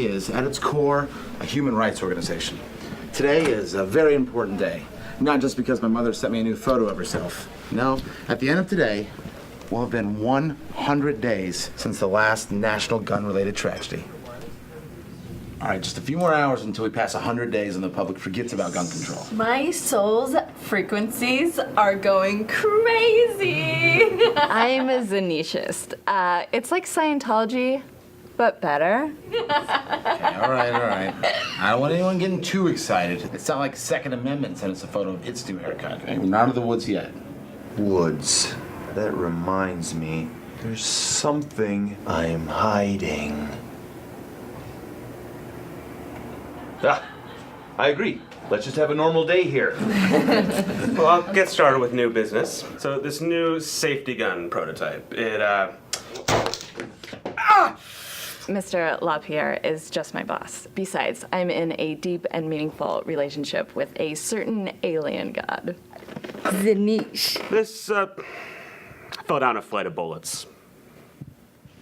NRA is, at its core, a human rights organization. Today is a very important day. Not just because my mother sent me a new photo of herself. No, at the end of today, will have been 100 days since the last national gun-related tragedy. All right, just a few more hours until we pass 100 days and the public forgets about gun control. My soul's frequencies are going crazy. I'm a Zenishist. It's like Scientology, but better. Okay, all right. I don't want anyone getting too excited. It's not like Second Amendment sent us a photo of its new haircut. Okay? We're not out of the woods yet. Woods. That reminds me, there's something I'm hiding. Ah, I agree. Let's just have a normal day here. Well, I'll get started with new business. So this new safety gun prototype, Mr. LaPierre is just my boss. Besides, I'm in a deep and meaningful relationship with a certain alien god. Zanish. This fell down a flight of bullets.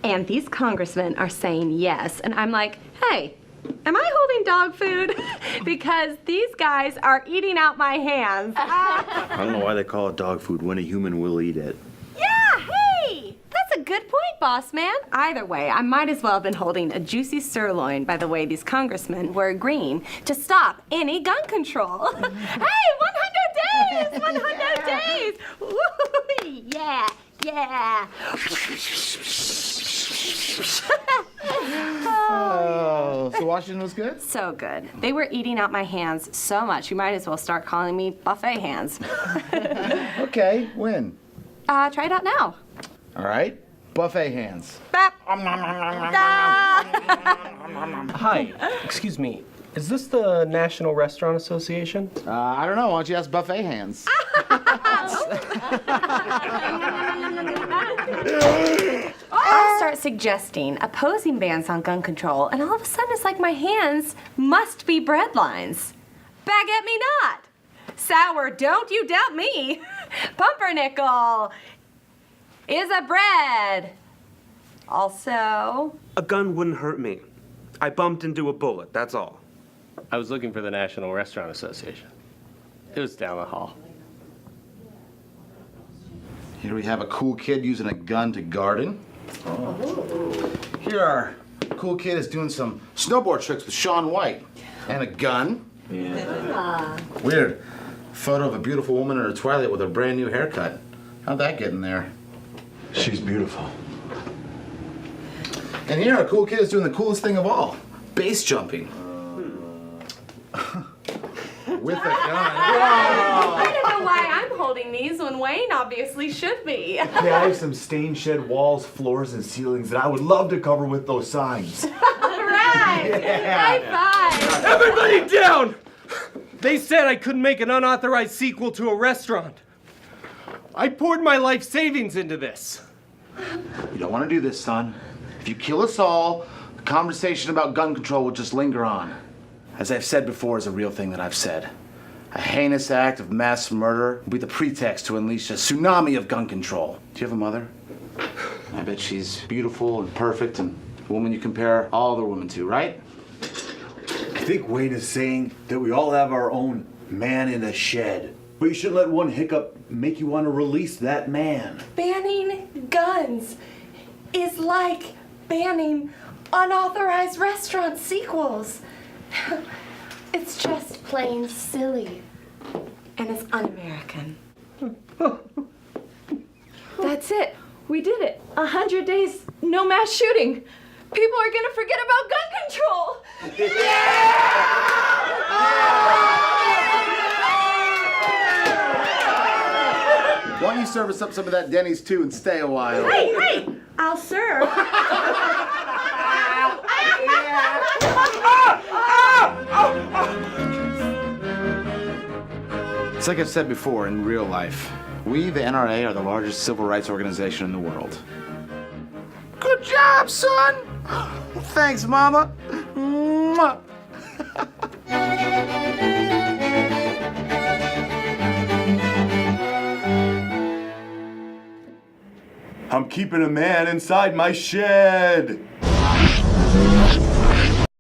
And these congressmen are saying yes, and I'm like, hey, am I holding dog food? Because these guys are eating out my hands. I don't know why they call it dog food when a human will eat it. Yeah, hey! That's a good point, boss man. Either way, I might as well have been holding a juicy sirloin by the way these congressmen were agreeing to stop any gun control. Hey, 100 days! 100 days! Woo-hoo-hoo, yeah, yeah. Oh, so Washington was good? So good. They were eating out my hands so much, you might as well start calling me buffet hands. Okay, when? Try it out now. All right, buffet hands. Bap. Hi, excuse me. Is this the National Restaurant Association? I don't know, why don't you ask buffet hands? I'll start suggesting opposing bans on gun control, and all of a sudden it's like my hands must be bread lines. Baguette me not. Sour, don't you doubt me. Pumpernickel is a bread. Also, A gun wouldn't hurt me. I bumped into a bullet, that's all. I was looking for the National Restaurant Association. It was down the hall. Here we have a cool kid using a gun to garden. Here our cool kid is doing some snowboard tricks with Shaun White. And a gun. Yeah. Weird. Photo of a beautiful woman in her twilight with a brand new haircut. How'd that get in there? She's beautiful. And here our cool kid is doing the coolest thing of all. Base jumping. With a gun. I don't know why I'm holding these when Wayne obviously should be. Yeah, I have some stain shed walls, floors, and ceilings that I would love to cover with those signs. All right. High five. Everybody down! They said I couldn't make an unauthorized sequel to a restaurant. I poured my life savings into this. You don't want to do this, son. If you kill us all, the conversation about gun control will just linger on. As I've said before, is a real thing that I've said. A heinous act of mass murder will be the pretext to unleash a tsunami of gun control. Do you have a mother? I bet she's beautiful and perfect and a woman you compare all other women to, right? I think Wayne is saying that we all have our own man in a shed. But you shouldn't let one hiccup make you want to release that man. Banning guns is like banning unauthorized restaurant sequels. It's just plain silly. And it's un-American. That's it. We did it. 100 days, no mass shooting. People are gonna forget about gun control. Why don't you serve us up some of that Denny's too and stay a while? Hey, I'll serve. It's like I've said before, in real life, we, the NRA, are the largest civil rights organization in the world. Good job, son! Thanks, Mama. Mwah. I'm keeping a man inside my shed.